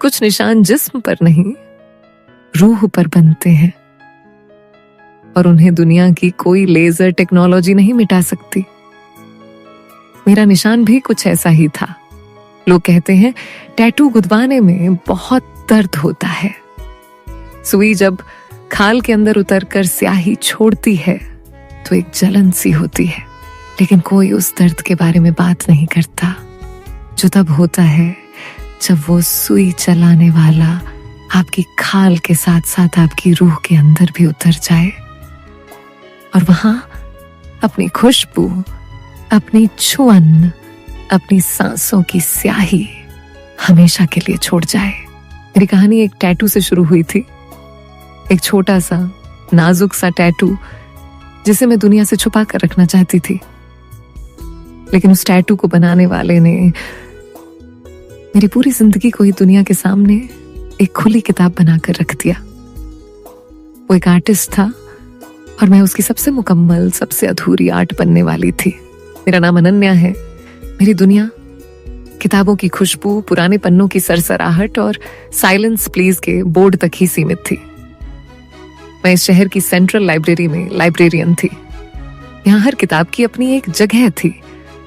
कुछ निशान जिस्म पर नहीं, रूह पर बनते हैं, और उन्हें दुनिया की कोई लेजर टेक्नोलॉजी नहीं मिटा सकती। मेरा निशान भी कुछ ऐसा ही था। लोग कहते हैं टैटू गुदवाने में बहुत दर्द होता है। सुई जब खाल के अंदर उतरकर स्याही छोड़ती है तो एक जलन सी होती है, लेकिन कोई उस दर्द के बारे में बात नहीं करता जो तब होता है जब वो सुई चलाने वाला आपकी खाल के साथ साथ आपकी रूह के अंदर भी उतर जाए और वहां अपनी खुशबू, अपनी छुअन, अपनी सांसों की स्याही हमेशा के लिए छोड़ जाए। मेरी कहानी एक टैटू से शुरू हुई थी, एक छोटा सा नाजुक सा टैटू जिसे मैं दुनिया से छुपा कर रखना चाहती थी, लेकिन उस टैटू को बनाने वाले ने मेरी पूरी जिंदगी को ही दुनिया के सामने एक खुली किताब बनाकर रख दिया। वो एक आर्टिस्ट था और मैं उसकी सबसे मुकम्मल, सबसे अधूरी आर्ट बनने वाली थी। मेरा नाम अनन्या है। मेरी दुनिया किताबों की खुशबू, पुराने पन्नों की सरसराहट और साइलेंस प्लीज के बोर्ड तक ही सीमित थी। मैं इस शहर की सेंट्रल लाइब्रेरी में लाइब्रेरियन थी। यहाँ हर किताब की अपनी एक जगह थी,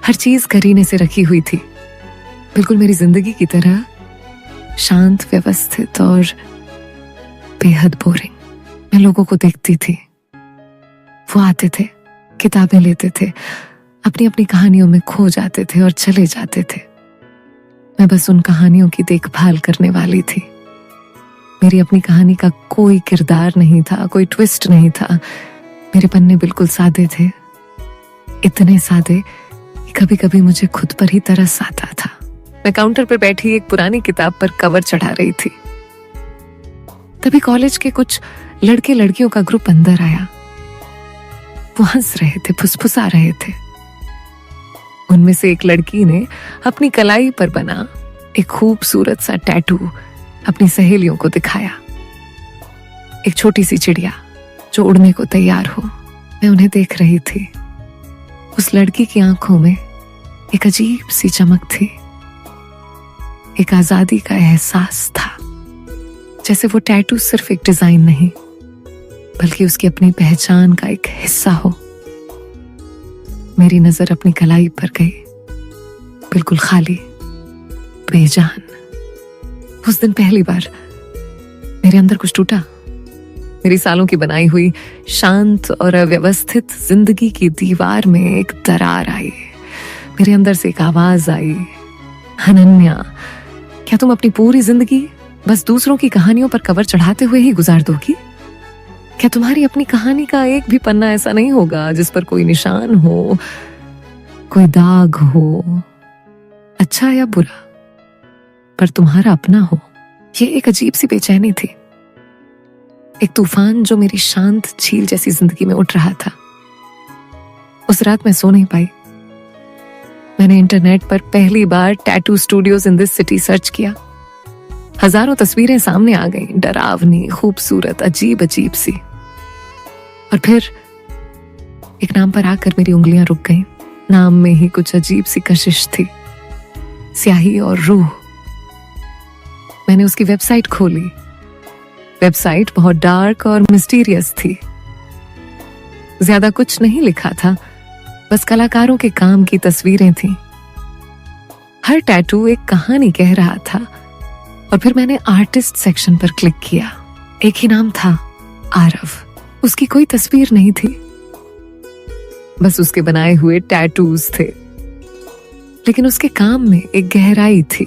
हर चीज करीने से रखी हुई थी, बिल्कुल मेरी जिंदगी की तरह शांत, व्यवस्थित और बेहद बोरिंग। मैं लोगों को देखती थी, वो आते थे, किताबें लेते थे, अपनी अपनी कहानियों में खो जाते थे और चले जाते थे। मैं बस उन कहानियों की देखभाल करने वाली थी। मेरी अपनी कहानी का कोई किरदार नहीं था, कोई ट्विस्ट नहीं था। मेरे पन्ने बिल्कुल सादे थे, इतने सादे कि कभी कभी मुझे खुद पर ही तरस आता था। मैं काउंटर पर बैठी एक पुरानी किताब पर कवर चढ़ा रही थी। तभी कॉलेज के कुछ लड़के लड़कियों का ग्रुप अंदर आया। वो हंस रहे थे, फुसफुसा रहे थे। उनमें से एक लड़की ने अपनी कलाई पर बना एक खूबसूरत सा टैटू अपनी सहेलियों को दिखाया। एक छोटी सी चिड़िया जो उड़ने को तैयार हो। मैं उन्हें देख रही थी। उस लड़की की आंखों में एक अजीब सी चमक थी, एक आजादी का एहसास था, जैसे वो टैटू सिर्फ एक डिजाइन नहीं बल्कि उसकी अपनी पहचान का एक हिस्सा हो। मेरी नजर अपनी कलाई पर गई, बिल्कुल खाली, बेजान। उस दिन पहली बार मेरे अंदर कुछ टूटा। मेरी सालों की बनाई हुई शांत और अव्यवस्थित जिंदगी की दीवार में एक दरार आई। मेरे अंदर से एक आवाज आई, अनन्या, क्या तुम अपनी पूरी जिंदगी बस दूसरों की कहानियों पर कवर चढ़ाते हुए ही गुजार दोगी? क्या तुम्हारी अपनी कहानी का एक भी पन्ना ऐसा नहीं होगा जिस पर कोई निशान हो, कोई दाग हो, अच्छा या बुरा, पर तुम्हारा अपना हो? ये एक अजीब सी बेचैनी थी, एक तूफान जो मेरी शांत झील जैसी जिंदगी में उठ रहा था। उस रात मैं सो नहीं पाई। मैंने इंटरनेट पर पहली बार tattoo studios in this city search किया। हजारों तस्वीरें सामने आ गईं, डरावनी, खूबसूरत, अजीब अजीब सी। और फिर एक नाम पर आकर मेरी उंगलियां रुक गईं। नाम में ही कुछ अजीब सी कशिश थी, स्याही और रूह। मैंने उसकी वेबसाइट खोली। वेबसाइट बहुत डार्क और मिस्टीरियस थी। ज्यादा कुछ नहीं लिखा था, बस कलाकारों के काम की तस्वीरें थीं। हर टैटू एक कहानी कह रहा था। और फिर मैंने आर्टिस्ट सेक्शन पर क्लिक किया। एक ही नाम था, आरव। उसकी कोई तस्वीर नहीं थी, बस उसके बनाए हुए टैटूज थे, लेकिन उसके काम में एक गहराई थी,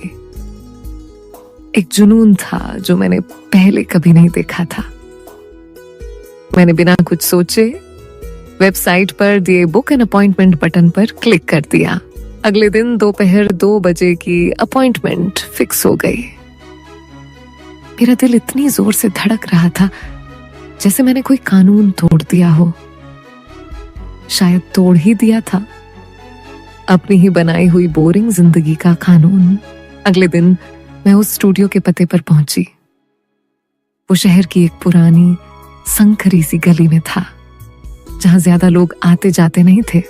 एक जुनून था जो मैंने पहले कभी नहीं देखा था। मैंने बिना कुछ सोचे वेबसाइट पर दिए बुक एन अपॉइंटमेंट बटन पर क्लिक कर दिया। अगले दिन दोपहर 2 बजे की अपॉइंटमेंट फिक्स हो गई। मेरा दिल इतनी जोर से धड़क रहा था जैसे मैंने कोई कानून तोड़ दिया हो। शायद तोड़ ही दिया था, अपनी ही बनाई हुई बोरिंग जिंदगी का कानून। अगले दिन मैं उस स्टूडियो के पते पर पहुंची। वो शहर की एक पुरानी संकरी सी गली में था, जहां ज्यादा लोग आते जाते नहीं थे।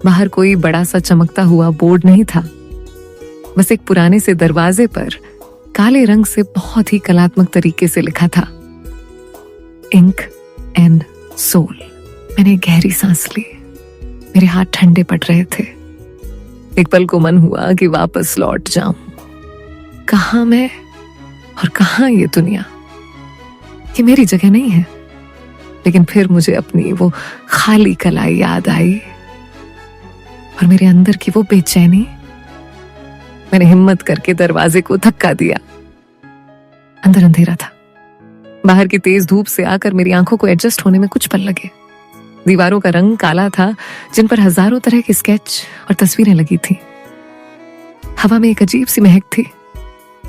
बाहर कोई बड़ा सा चमकता हुआ बोर्ड नहीं था, बस एक पुराने से दरवाजे पर काले रंग से बहुत ही कलात्मक तरीके से लिखा था, इंक एंड सोल। मैंने गहरी सांस ली, मेरे हाथ ठंडे पड़ रहे थे। एक पल को मन हुआ कि वापस लौट जाऊं। कहां मैं और कहां ये दुनिया, ये मेरी जगह नहीं है। लेकिन फिर मुझे अपनी वो खाली कलाई याद आई और मेरे अंदर की वो बेचैनी। मैंने हिम्मत करके दरवाजे को धक्का दिया। अंदर अंधेरा था। बाहर की तेज धूप से आकर मेरी आंखों को एडजस्ट होने में कुछ पल लगे। दीवारों का रंग काला था, जिन पर हजारों तरह के स्केच और तस्वीरें लगी थी। हवा में एक अजीब सी महक थी,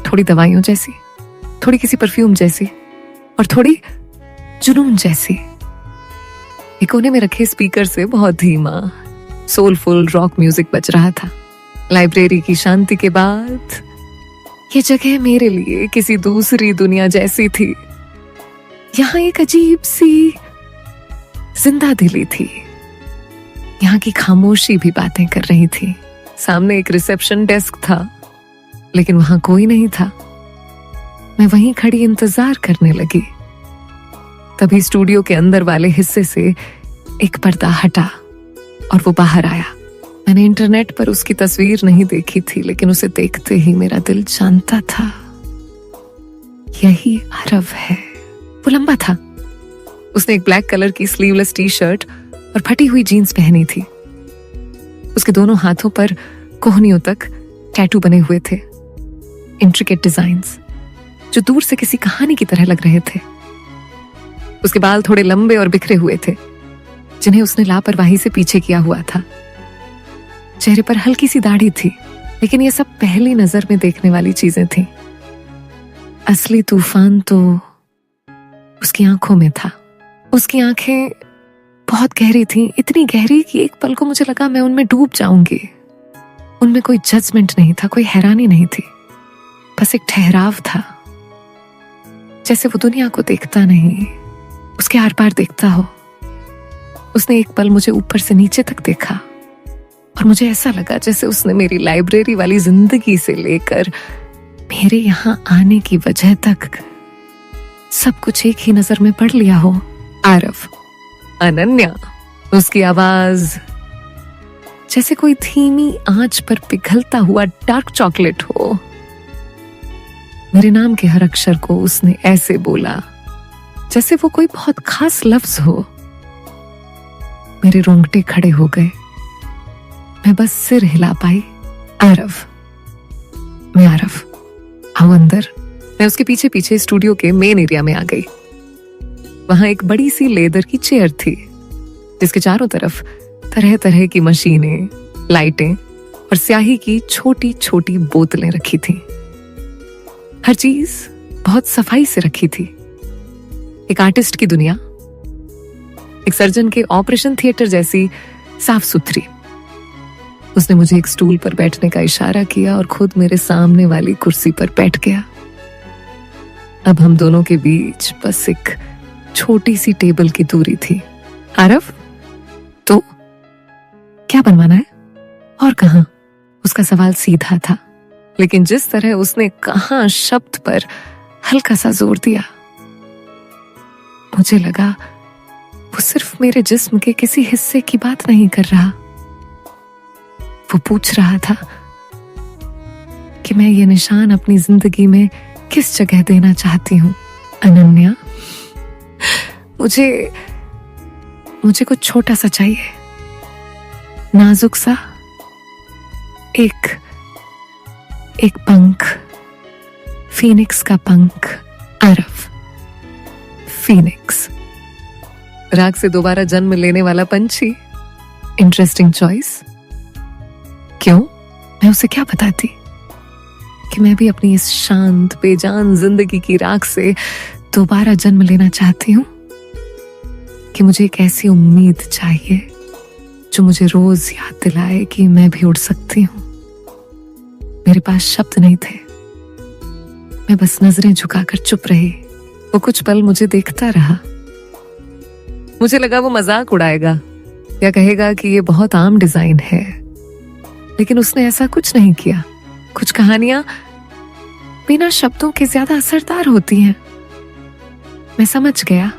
थोड़ी दवाइयों जैसी, थोड़ी किसी परफ्यूम जैसी और थोड़ी जुनून जैसी। एक कोने में रखे स्पीकर से बहुत धीमा सोलफुल रॉक म्यूजिक बज रहा था। लाइब्रेरी की शांति के बाद ये जगह मेरे लिए किसी दूसरी दुनिया जैसी थी। यहाँ एक अजीब सी जिंदा दिली थी। यहाँ की खामोशी भी बातें कर रही थी। सामने एक रिसेप्शन डेस्क था, लेकिन वहां कोई नहीं था। मैं वहीं खड़ी इंतजार करने लगी। तभी स्टूडियो के अंदर वाले हिस्से से एक पर्दा हटा और वो बाहर आया। मैंने इंटरनेट पर उसकी तस्वीर नहीं देखी थी, लेकिन उसे देखते ही मेरा दिल जानता था, यही आरव है। वो लंबा था। उसने एक ब्लैक कलर की स्लीवलेस टी शर्ट और फटी हुई जीन्स पहनी थी। उसके दोनों हाथों पर कोहनियों तक टैटू बने हुए थे, इंट्रिकेट डिजाइन्स जो दूर से किसी कहानी की तरह लग रहे थे। उसके बाल थोड़े लंबे और बिखरे हुए थे, जिन्हें उसने लापरवाही से पीछे किया हुआ था। चेहरे पर हल्की सी दाढ़ी थी, लेकिन ये सब पहली नजर में देखने वाली चीजें थी। असली तूफान तो उसकी आंखों में था। उसकी आंखें बहुत गहरी थीं, इतनी गहरी कि एक पल को मुझे लगा मैं उनमें डूब जाऊंगी। उनमें कोई जजमेंट नहीं था, कोई हैरानी नहीं थी, बस एक ठहराव था, जैसे वो दुनिया को देखता नहीं, उसके आर पार देखता हो। उसने एक पल मुझे ऊपर से नीचे तक देखा और मुझे ऐसा लगा जैसे उसने मेरी लाइब्रेरी वाली जिंदगी से लेकर मेरे यहाँ आने की वजह तक सब कुछ एक ही नजर में पढ़ लिया हो। आरव, अनन्या। उसकी आवाज जैसे कोई धीमी आंच पर पिघलता हुआ डार्क चॉकलेट हो। मेरे नाम के हर अक्षर को उसने ऐसे बोला जैसे वो कोई बहुत खास लफ्ज हो। मेरे रोंगटे खड़े हो गए। मैं बस सिर हिला पाई। आरव, मैं आरव, आओ अंदर। मैं उसके पीछे पीछे स्टूडियो के मेन एरिया में आ गई। वहां एक बड़ी सी लेदर की चेयर थी, जिसके चारों तरफ तरह तरह की मशीनें, लाइटें और स्याही की छोटी छोटी बोतलें रखी थी। हर चीज बहुत सफाई से रखी थी। एक आर्टिस्ट की दुनिया, एक सर्जन के ऑपरेशन थिएटर जैसी साफ सुथरी। उसने मुझे एक स्टूल पर बैठने का इशारा किया और खुद मेरे सामने वाली कुर्सी पर बैठ गया। अब हम दोनों के बीच बस एक छोटी सी टेबल की दूरी थी। आरव, तो क्या बनवाना है और कहां? उसका सवाल सीधा था, लेकिन जिस तरह उसने कहां शब्द पर हल्का सा जोर दिया, मुझे लगा वो सिर्फ मेरे जिस्म के किसी हिस्से की बात नहीं कर रहा। वो पूछ रहा था कि मैं ये निशान अपनी जिंदगी में किस जगह देना चाहती हूँ। अनन्या, मुझे कुछ छोटा सा चाहिए, नाजुक सा, एक पंख, फीनिक्स का पंख। आरव, फीनिक्स, राग से दोबारा जन्म लेने वाला पंछी। Interesting choice. क्यों? मैं उसे क्या बताती कि मैं भी अपनी इस शांत बेजान जिंदगी की राख से दोबारा जन्म लेना चाहती हूँ, कि मुझे एक ऐसी उम्मीद चाहिए जो मुझे रोज याद दिलाए कि मैं भी उड़ सकती हूँ। मेरे पास शब्द नहीं थे, मैं बस नजरें झुकाकर चुप रही। वो कुछ पल मुझे देखता रहा। मुझे लगा वो मजाक उड़ाएगा या कहेगा कि ये बहुत आम डिजाइन है, लेकिन उसने ऐसा कुछ नहीं किया। कुछ कहानियां बिना शब्दों के ज्यादा असरदार होती हैं। मैं समझ गया।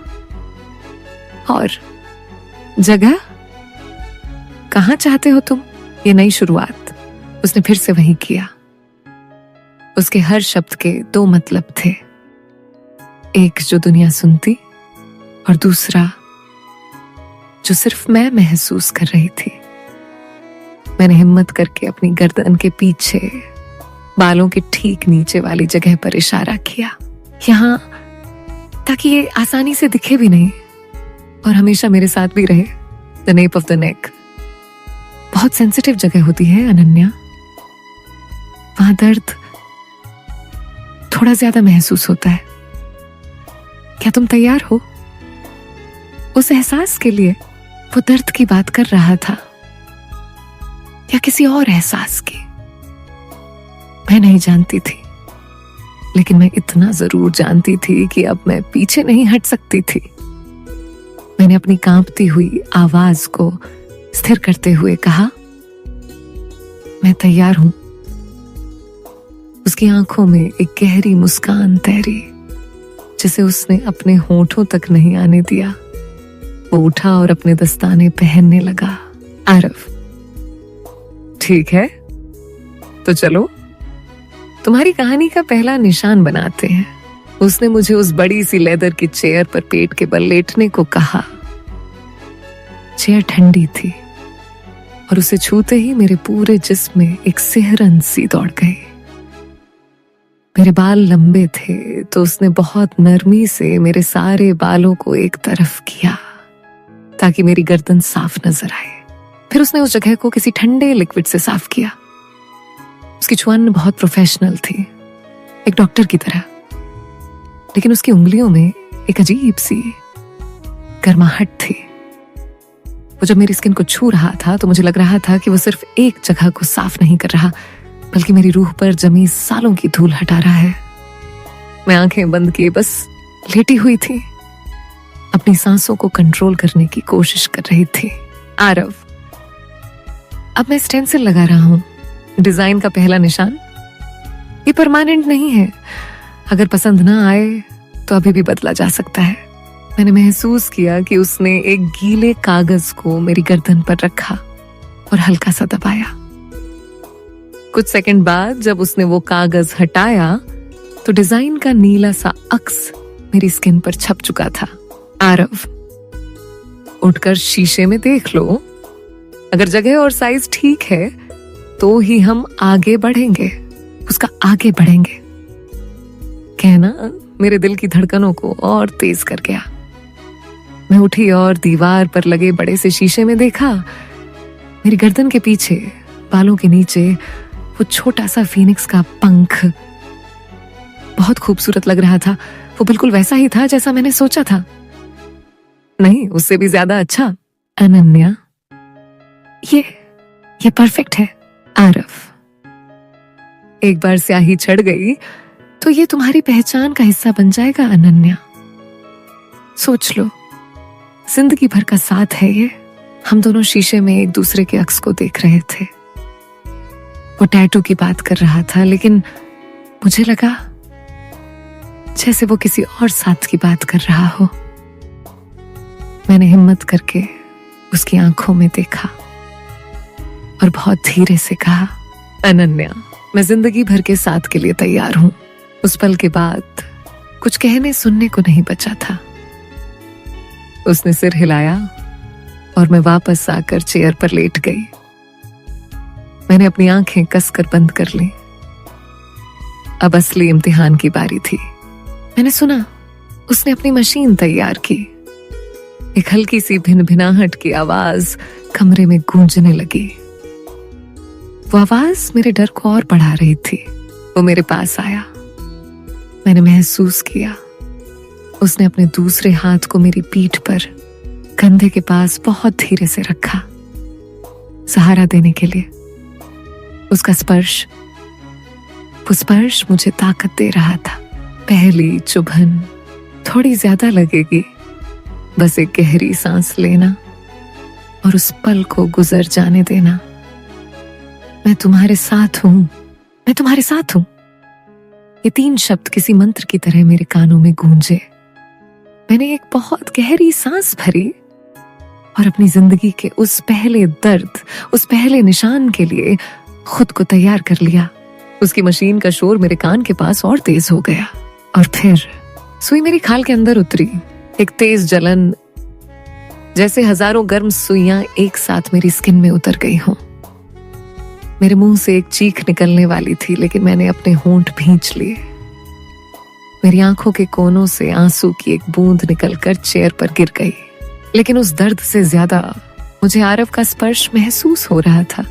और जगह कहाँ चाहते हो तुम? ये नई शुरुआत। उसने फिर से वही किया। उसके हर शब्द के दो मतलब थे, एक जो दुनिया सुनती और दूसरा जो सिर्फ मैं महसूस कर रही थी। मैंने हिम्मत करके अपनी गर्दन के पीछे बालों के ठीक नीचे वाली जगह पर इशारा किया, यहां, ताकि ये आसानी से दिखे भी नहीं और हमेशा मेरे साथ भी रहे। The nap of the neck बहुत सेंसिटिव जगह होती है अनन्या, वहां दर्द थोड़ा ज्यादा महसूस होता है। क्या तुम तैयार हो उस एहसास के लिए? वो दर्द की बात कर रहा था या किसी और एहसास की? मैं नहीं जानती थी, लेकिन मैं इतना जरूर जानती थी कि अब मैं पीछे नहीं हट सकती थी। मैंने अपनी कांपती हुई आवाज को स्थिर करते हुए कहा, मैं तैयार हूं। उसकी आंखों में एक गहरी मुस्कान तैरी, जिसे उसने अपने होठों तक नहीं आने दिया। वो उठा और अपने दस्ताने पहनने लगा। आरव, ठीक है, तो चलो तुम्हारी कहानी का पहला निशान बनाते हैं। उसने मुझे उस बड़ी सी लेदर की चेयर पर पेट के बल लेटने को कहा। चेयर ठंडी थी और उसे छूते ही मेरे पूरे जिस्म में एक सिहरन सी दौड़ गई। मेरे बाल लंबे थे तो उसने बहुत नरमी से मेरे सारे बालों को एक तरफ किया ताकि मेरी गर्दन साफ नजर आए। फिर उसने उस जगह को किसी ठंडे लिक्विड से साफ किया। उसकी छुआन बहुत प्रोफेशनल थी, एक डॉक्टर की तरह, लेकिन उसकी उंगलियों में एक अजीब सी गर्माहट थी। वो जब मेरी स्किन को छू रहा था तो मुझे लग रहा था कि वो सिर्फ एक जगह को साफ नहीं कर रहा, बल्कि मेरी रूह पर जमी सालों की धूल हटा रहा है। मैं आंखें बंद किए बस लेटी हुई थी, अपनी सांसों को कंट्रोल करने की कोशिश कर रही थी। आरव, अब मैं स्टेंसिल लगा रहा हूं, डिजाइन का पहला निशान। ये परमानेंट नहीं है, अगर पसंद ना आए तो अभी भी बदला जा सकता है। मैंने महसूस किया कि उसने एक गीले कागज को मेरी गर्दन पर रखा और हल्का सा दबाया। कुछ सेकंड बाद जब उसने वो कागज हटाया तो डिजाइन का नीला सा अक्स मेरी स्किन पर छप चुका था। आरव, उठकर शीशे में देख लो। अगर जगह और साइज ठीक है तो ही हम आगे बढ़ेंगे, उसका आगे बढ़ेंगे। कहना मेरे दिल की धड़कनों को और तेज कर गया। मैं उठी और दीवार पर लगे बड़े से शीशे में देखा। मेरी गर्दन के पीछे बालों के नीचे वो छोटा सा फीनिक्स का पंख बहुत खूबसूरत लग रहा था। वो बिल्कुल वैसा ही था जैसा मैंने सोचा था, नहीं उससे भी ज्यादा अच्छा। अनन्या, ये परफेक्ट है। आरव, एक बार स्याही चढ़ गई तो ये तुम्हारी पहचान का हिस्सा बन जाएगा। अनन्या, सोच लो, जिंदगी भर का साथ है ये। हम दोनों शीशे में एक दूसरे के अक्स को देख रहे थे। वो टैटू की बात कर रहा था, लेकिन मुझे लगा जैसे वो किसी और साथ की बात कर रहा हो। मैंने हिम्मत करके उसकी आंखों में देखा और बहुत धीरे से कहा, अनन्या, मैं जिंदगी भर के साथ के लिए तैयार हूं। उस पल के बाद कुछ कहने सुनने को नहीं बचा था। उसने सिर हिलाया और मैं वापस आकर चेयर पर लेट गई। मैंने अपनी आंखें कसकर बंद कर ली। अब असली इम्तिहान की बारी थी। मैंने सुना उसने अपनी मशीन तैयार की। एक हल्की सी भिनभिनाहट की आवाज कमरे में गूंजने लगी। वो आवाज मेरे डर को और बढ़ा रही थी। वो मेरे पास आया। मैंने महसूस किया उसने अपने दूसरे हाथ को मेरी पीठ पर कंधे के पास बहुत धीरे से रखा, सहारा देने के लिए। उसका स्पर्श, वो स्पर्श मुझे ताकत दे रहा था। पहली चुभन थोड़ी ज्यादा लगेगी, बस एक गहरी सांस लेना और उस पल को गुजर जाने देना। मैं तुम्हारे साथ हूं, मैं तुम्हारे साथ हूं। ये 3 शब्द किसी मंत्र की तरह मेरे कानों में गूंजे। मैंने एक बहुत गहरी सांस भरी और अपनी जिंदगी के उस पहले दर्द, उस पहले निशान के लिए खुद को तैयार कर लिया। उसकी मशीन का शोर मेरे कान के पास और तेज हो गया और फिर सुई मेरी खाल के अंदर उतरी। एक तेज जलन, जैसे हजारों गर्म सुइयां एक साथ मेरी स्किन में उतर गई हों। मेरे मुंह से एक चीख निकलने वाली थी, लेकिन मैंने अपने होंठ भींच लिए। मेरी आंखों के कोनों से आंसू की एक बूंद निकलकर चेयर पर गिर गई। लेकिन उस दर्द से ज्यादा मुझे आरव का स्पर्श महसूस हो रहा था।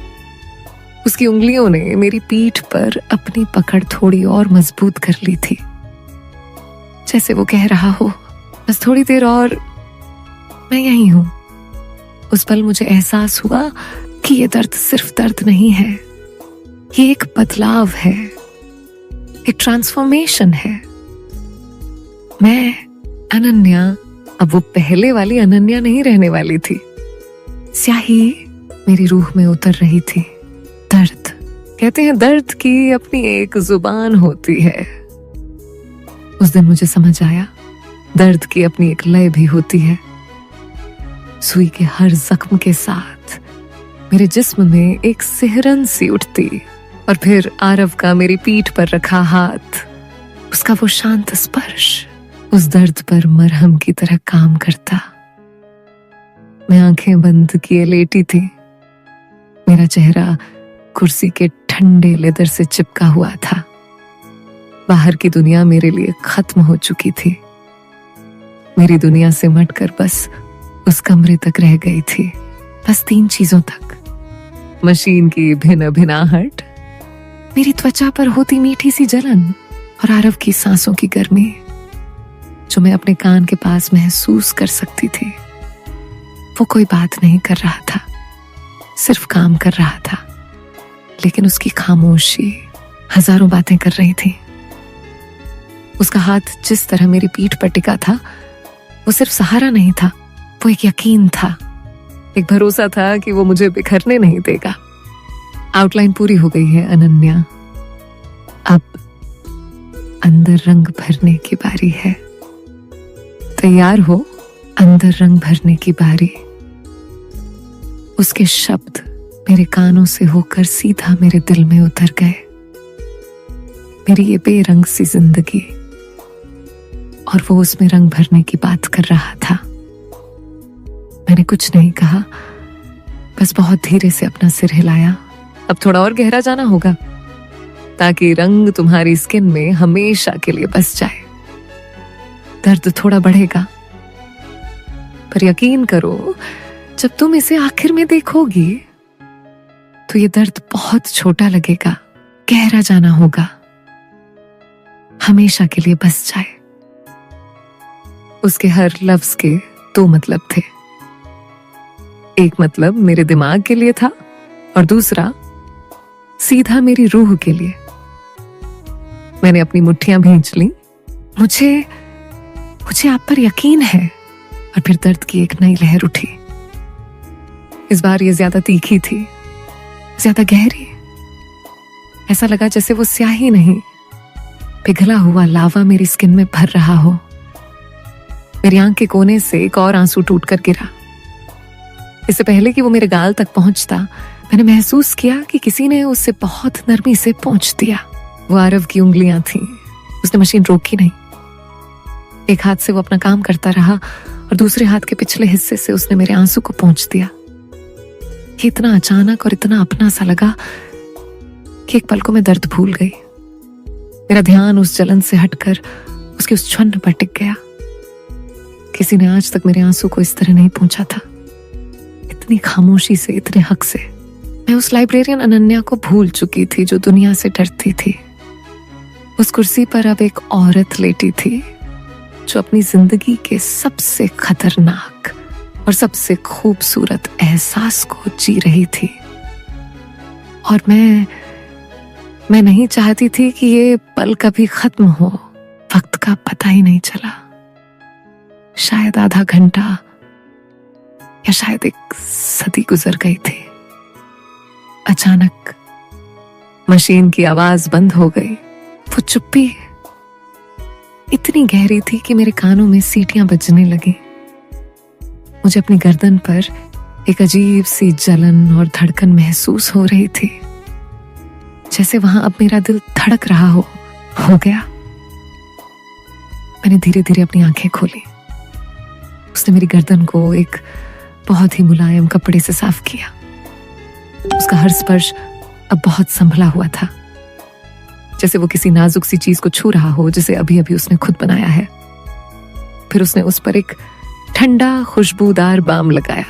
उसकी उंगलियों ने मेरी पीठ पर अपनी पकड़ थोड़ी और मजबूत कर ली थी, जैसे वो कह रहा हो, बस थोड़ी देर और, मैं यही हूं। उस पल मुझे एहसास हुआ कि ये दर्द सिर्फ दर्द नहीं है, ये एक बदलाव है, एक ट्रांसफॉर्मेशन है। मैं अनन्या अब वो पहले वाली अनन्या नहीं रहने वाली थी। स्याही मेरी रूह में उतर रही थी। दर्द, कहते हैं दर्द की अपनी एक जुबान होती है। उस दिन मुझे समझ आया, दर्द की अपनी एक लय भी होती है। सुई के हर जख्म के साथ मेरे जिस्म में एक सिहरन सी उठती और फिर आरव का मेरी पीठ पर रखा हाथ, उसका वो शांत स्पर्श उस दर्द पर मरहम की तरह काम करता। मैं आंखें बंद किए लेटी थी। मेरा चेहरा कुर्सी के ठंडे लेदर से चिपका हुआ था। बाहर की दुनिया मेरे लिए खत्म हो चुकी थी। मेरी दुनिया से मटकर बस उस कमरे तक रह गई थी, बस 3 चीजों तक। मशीन की भिन्न भिनाहट, मेरी त्वचा पर होती मीठी सी जलन और आरव की सांसों की गर्मी जो मैं अपने कान के पास महसूस कर सकती थी। वो कोई बात नहीं कर रहा था, सिर्फ काम कर रहा था, लेकिन उसकी खामोशी हजारों बातें कर रही थी। उसका हाथ जिस तरह मेरी पीठ पर टिका था, वो सिर्फ सहारा नहीं था, वो एक यकीन था, एक भरोसा था कि वो मुझे बिखरने नहीं देगा। आउटलाइन पूरी हो गई है अनन्या, अब अंदर रंग भरने की बारी है। तैयार हो, अंदर रंग भरने की बारी। उसके शब्द मेरे कानों से होकर सीधा मेरे दिल में उतर गए। मेरी ये बेरंग सी जिंदगी, और वो उसमें रंग भरने की बात कर रहा था। मैंने कुछ नहीं कहा, बस बहुत धीरे से अपना सिर हिलाया। अब थोड़ा और गहरा जाना होगा ताकि रंग तुम्हारी स्किन में हमेशा के लिए बस जाए। दर्द थोड़ा बढ़ेगा, पर यकीन करो, जब तुम इसे आखिर में देखोगी तो ये दर्द बहुत छोटा लगेगा। गहरा जाना होगा, हमेशा के लिए बस जाए। उसके हर लफ्ज के 2 मतलब थे। एक मतलब मेरे दिमाग के लिए था और दूसरा सीधा मेरी रूह के लिए। मैंने अपनी मुट्ठियां भींच ली। मुझे आप पर यकीन है। और फिर दर्द की एक नई लहर उठी। इस बार ये ज्यादा तीखी थी, ज्यादा गहरी। ऐसा लगा जैसे वो स्याही नहीं, पिघला हुआ लावा मेरी स्किन में भर रहा हो। मेरी आंख के कोने से एक और आंसू टूटकर गिरा। इससे पहले कि वो मेरे गाल तक पहुंचता, मैंने महसूस किया कि किसी ने उससे बहुत नरमी से पोंछ दिया। वो आरव की उंगलियां थीं। उसने मशीन रोकी नहीं। एक हाथ से वो अपना काम करता रहा और दूसरे हाथ के पिछले हिस्से से उसने मेरे आंसू को पोंछ दिया। ये इतना अचानक और इतना अपना सा लगा कि एक पल को मैं दर्द भूल गई। मेरा ध्यान उस जलन से हटकर उसके उस छन्न पर टिक गया। किसी ने आज तक मेरे आंसू को इस तरह नहीं पोंछा था, इतनी खामोशी से, इतने हक से। मैं उस लाइब्रेरियन अनन्या को भूल चुकी थी जो दुनिया से डरती थी। उस कुर्सी पर अब एक औरत लेटी थी जो अपनी जिंदगी के सबसे खतरनाक और सबसे खूबसूरत एहसास को जी रही थी। और मैं नहीं चाहती थी कि ये पल कभी खत्म हो। वक्त का पता ही नहीं चला। शायद आधा घंटा या शायद एक सदी गुजर गई थी। अचानक मशीन की आवाज बंद हो गई वो चुप्पी इतनी गहरी थी कि मेरे कानों में सीटियां बजने लगी। मुझे अपनी गर्दन पर एक अजीब सी जलन और धड़कन महसूस हो रही थी, जैसे वहां अब मेरा दिल धड़क रहा हो गया। मैंने धीरे धीरे अपनी आंखें खोली। उसने मेरी गर्दन को एक बहुत ही मुलायम कपड़े से साफ किया। उसका हर स्पर्श अब बहुत संभला हुआ था, जैसे वो किसी नाजुक सी चीज को छू रहा हो जिसे अभी अभी उसने खुद बनाया है। फिर उसने उस पर एक ठंडा खुशबूदार बाम लगाया।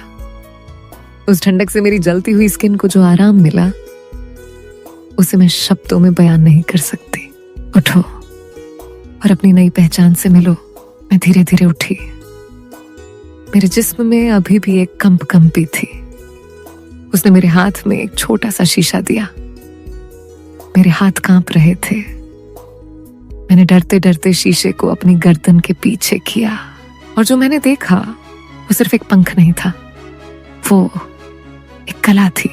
उस ठंडक से मेरी जलती हुई स्किन को जो आराम मिला, उसे मैं शब्दों में बयान नहीं कर सकती। उठो और अपनी नई पहचान से मिलो। मैं धीरे धीरे उठी। मेरे जिस्म में अभी भी एक कंपी थी। उसने मेरे हाथ में एक छोटा सा शीशा दिया। मेरे हाथ कांप रहे थे। मैंने डरते डरते शीशे को अपनी गर्दन के पीछे किया, और जो मैंने देखा वो सिर्फ एक पंख नहीं था, वो एक कला थी।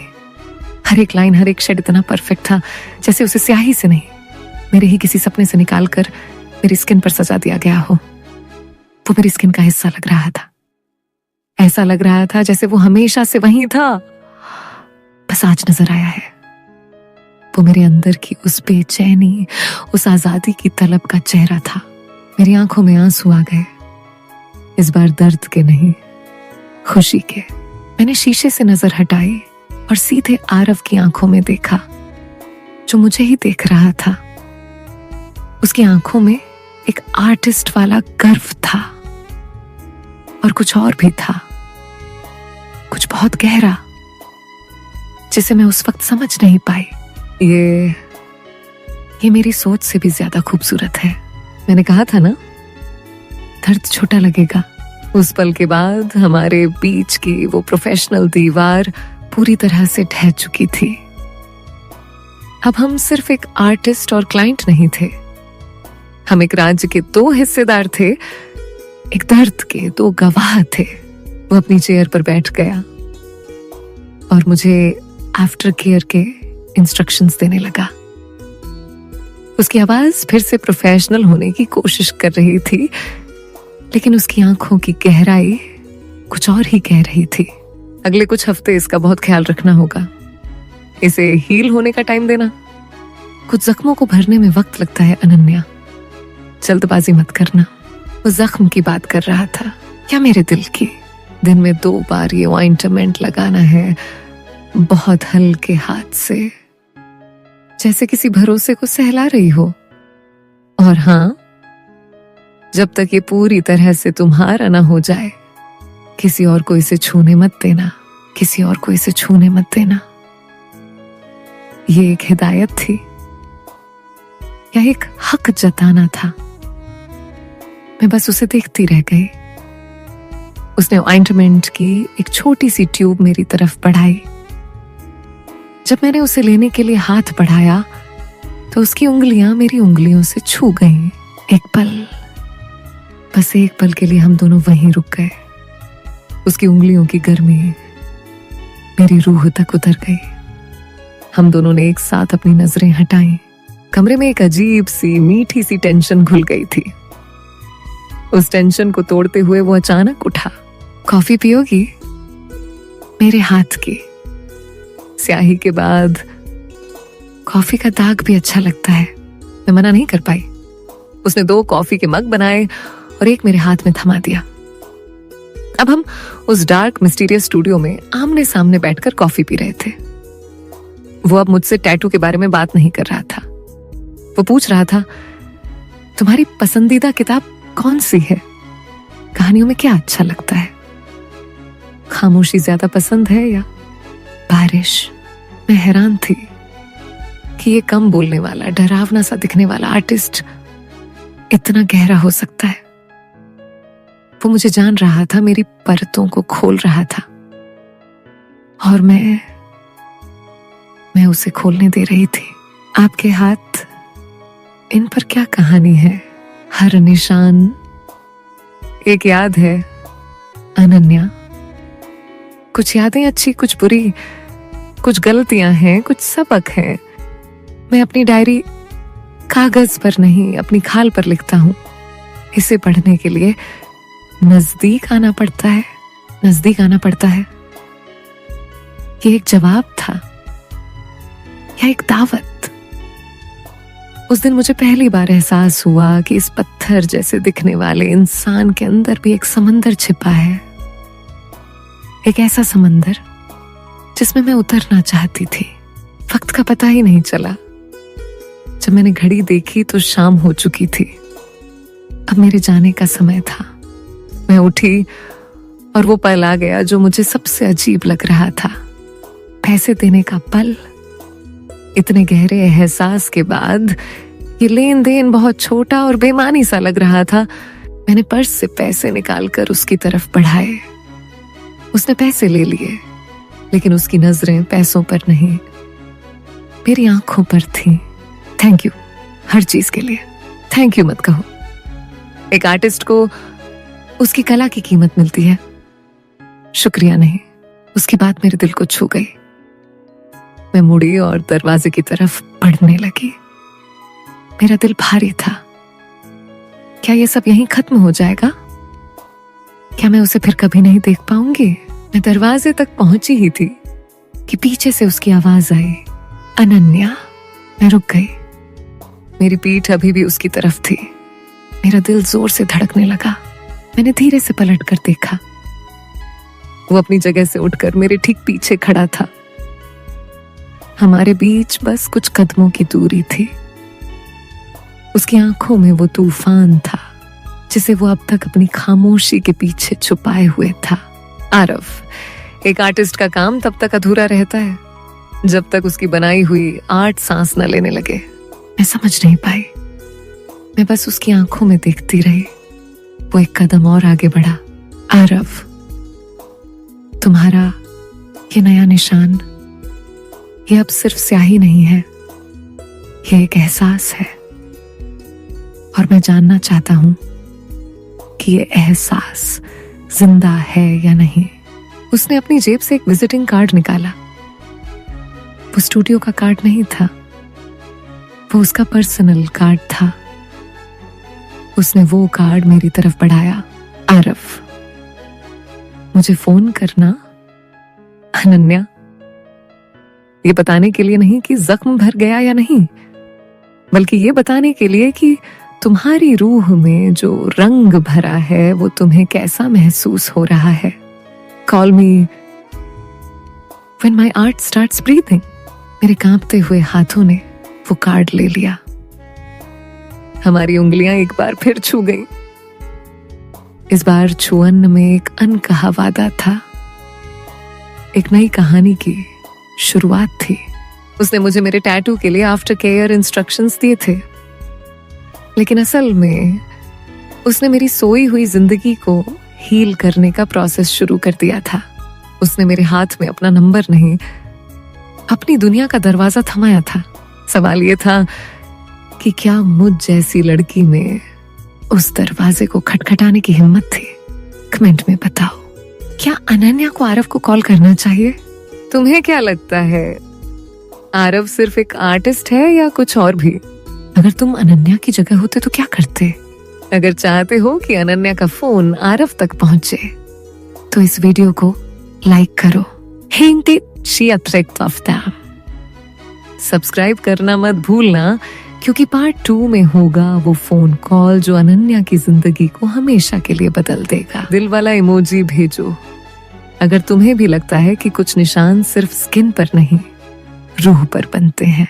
हर एक लाइन, हर एक शेड इतना परफेक्ट था जैसे उसे स्याही से नहीं, मेरे ही किसी सपने से निकालकर मेरी स्किन पर सजा दिया गया हो। वो मेरी स्किन का हिस्सा लग रहा था। ऐसा लग रहा था जैसे वो हमेशा से वहीं था, बस आज नजर आया है। वो मेरे अंदर की उस बेचैनी, उस आजादी की तलब का चेहरा था। मेरी आंखों में आंसू आ गए, इस बार दर्द के नहीं, खुशी के। मैंने शीशे से नजर हटाई और सीधे आरव की आंखों में देखा, जो मुझे ही देख रहा था। उसकी आंखों में एक आर्टिस्ट वाला गर्व था, और कुछ और भी था, कुछ बहुत गहरा, जिसे मैं उस वक्त समझ नहीं पाई। ये मेरी सोच से भी ज्यादा खूबसूरत है। मैंने कहा था ना, दर्द छोटा लगेगा। उस पल के बाद हमारे बीच की वो प्रोफेशनल दीवार पूरी तरह से ढह चुकी थी। अब हम सिर्फ एक आर्टिस्ट और क्लाइंट नहीं थे, हम एक राज्य के दो हिस्सेदार थे, एक दर्द के दो गवाह थे। वो अपनी चेयर पर बैठ गया और मुझे आफ्टर केयर के इंस्ट्रक्शंस देने लगा। उसकी आवाज फिर से प्रोफेशनल होने की कोशिश कर रही थी, लेकिन उसकी आंखों की गहराई कुछ और ही कह रही थी। अगले कुछ हफ्ते इसका बहुत ख्याल रखना होगा, इसे हील होने का टाइम देना। कुछ जख्मों को भरने में वक्त लगता है अनन्या, जल्दबाजी मत करना। वो जख्म की बात कर रहा था या मेरे दिल की? दिन में 2 बार ये ऑइंटमेंट लगाना है, बहुत हल्के हाथ से, जैसे किसी भरोसे को सहला रही हो। और हाँ, जब तक ये पूरी तरह से तुम्हारा ना हो जाए, किसी और को इसे छूने मत देना, किसी और को इसे छूने मत देना। ये एक हिदायत थी या एक हक जताना था? मैं बस उसे देखती रह गई। उसने ऑइंटमेंट की एक छोटी सी ट्यूब मेरी तरफ बढ़ाई। जब मैंने उसे लेने के लिए हाथ बढ़ाया तो उसकी उंगलियां मेरी उंगलियों से छू गईं। एक पल, बस एक पल के लिए हम दोनों वहीं रुक गए। उसकी उंगलियों की गर्मी मेरी रूह तक उतर गई। हम दोनों ने एक साथ अपनी नजरें हटाई। कमरे में एक अजीब सी मीठी सी टेंशन घुल गई थी। उस टेंशन को तोड़ते हुए वो अचानक उठा। कॉफी पियोगी? मेरे हाथ की। स्याही के बाद कॉफी का दाग भी अच्छा लगता है। मैं मना नहीं कर पाई। उसने 2 कॉफी के मग बनाए और एक मेरे हाथ में थमा दिया। अब हम उस डार्क मिस्टीरियस स्टूडियो में आमने सामने बैठकर कॉफी पी रहे थे। वो अब मुझसे टैटू के बारे में बात नहीं कर रहा था। वो पूछ रहा था, तुम्हारी पसंदीदा किताब कौन सी है? कहानियों में क्या अच्छा लगता है? खामोशी ज्यादा पसंद है या बारिश? मैं हैरान थी कि ये कम बोलने वाला, डरावना सा दिखने वाला आर्टिस्ट इतना गहरा हो सकता है। वो मुझे जान रहा था, मेरी परतों को खोल रहा था, और मैं उसे खोलने दे रही थी। आपके हाथ, इन पर क्या कहानी है? हर निशान एक याद है अनन्या। कुछ यादें अच्छी, कुछ बुरी, कुछ गलतियां हैं, कुछ सबक हैं। मैं अपनी डायरी कागज पर नहीं, अपनी खाल पर लिखता हूं। इसे पढ़ने के लिए नजदीक आना पड़ता है, नजदीक आना पड़ता है। ये एक जवाब था या एक दावत? उस दिन मुझे पहली बार एहसास हुआ कि इस पत्थर जैसे दिखने वाले इंसान के अंदर भी एक समंदर छिपा है, एक ऐसा समंदर जिसमें मैं उतरना चाहती थी। वक्त का पता ही नहीं चला। जब मैंने घड़ी देखी तो शाम हो चुकी थी। अब मेरे जाने का समय था। मैं उठी और वो पल आ गया जो मुझे सबसे अजीब लग रहा था। पैसे देने का पल। इतने गहरे एहसास के बाद ये लेन देन बहुत छोटा और बेमानी सा लग रहा था। मैंने पर्स से पैसे निकालकर उसकी तरफ बढ़ाए। उसने पैसे ले लिए, लेकिन उसकी नजरें पैसों पर नहीं, मेरी आंखों पर थी। थैंक यू हर चीज के लिए। थैंक यू मत कहो। एक आर्टिस्ट को उसकी कला की कीमत मिलती है, शुक्रिया नहीं। उसकी बात मेरे दिल को छू गई। मैं मुड़ी और दरवाजे की तरफ बढ़ने लगी। मेरा दिल भारी था। क्या ये सब यहीं खत्म हो जाएगा? क्या मैं उसे फिर कभी नहीं देख पाऊंगी? मैं दरवाजे तक पहुंची ही थी कि पीछे से उसकी आवाज आई, अनन्या। मैं रुक गई। मेरी पीठ अभी भी उसकी तरफ थी। मेरा दिल जोर से धड़कने लगा। मैंने धीरे से पलट कर देखा। वो अपनी जगह से उठकर मेरे ठीक पीछे खड़ा था। हमारे बीच बस कुछ कदमों की दूरी थी। उसकी आंखों में वो तूफान था जिसे वो अब तक अपनी खामोशी के पीछे छुपाए हुए था। आरव, एक आर्टिस्ट का काम तब तक अधूरा रहता है जब तक उसकी बनाई हुई आर्ट सांस न लेने लगे। मैं समझ नहीं पाई। मैं बस उसकी आंखों में देखती रही। वो एक कदम और आगे बढ़ा। आरव, तुम्हारा ये नया निशान, ये अब सिर्फ स्याही नहीं है, ये एक एहसास है। और मैं जानना चाहता हूं कि ये एहसास जिंदा है या नहीं। उसने अपनी जेब से एक विजिटिंग कार्ड निकाला। वो स्टूडियो का कार्ड नहीं था, वो उसका पर्सनल कार्ड था। उसने वो कार्ड मेरी तरफ बढ़ाया। आरव, मुझे फोन करना। अनन्या, ये बताने के लिए नहीं कि जख्म भर गया या नहीं, बल्कि ये बताने के लिए कि तुम्हारी रूह में जो रंग भरा है वो तुम्हें कैसा महसूस हो रहा है। Call me when my art starts breathing. मेरे कांपते हुए हाथों ने वो कार्ड ले लिया। हमारी उंगलियां एक बार फिर छू गईं। इस बार छुअन में एक अनकहा वादा था, एक नई कहानी की शुरुआत थी। उसने मुझे मेरे टैटू के लिए आफ्टर केयर इंस्ट्रक्शंस दिए थे, लेकिन असल में उसने मेरी सोई हुई जिंदगी को हील करने का प्रोसेस शुरू कर दिया था। उसने मेरे हाथ में अपना नंबर नहीं, अपनी दुनिया का दरवाजा थमाया था। सवाल ये था कि क्या मुझ जैसी लड़की में उस दरवाजे को खटखटाने की हिम्मत थी? कमेंट में बताओ, क्या अनन्या को आरव को कॉल करना चाहिए? तुम्हें क्या लगता है, आरव सिर्फ एक आर्टिस्ट है या कुछ और भी? अगर तुम अनन्या की जगह होते तो क्या करते? अगर चाहते हो कि अनन्या का फोन आरव तक पहुंचे तो इस वीडियो को लाइक करो। सब्सक्राइब करना मत भूलना, क्योंकि पार्ट 2 में होगा वो फोन कॉल जो अनन्या की जिंदगी को हमेशा के लिए बदल देगा। दिल वाला इमोजी भेजो अगर तुम्हें भी लगता है कि कुछ निशान सिर्फ स्किन पर नहीं, रूह पर बनते हैं।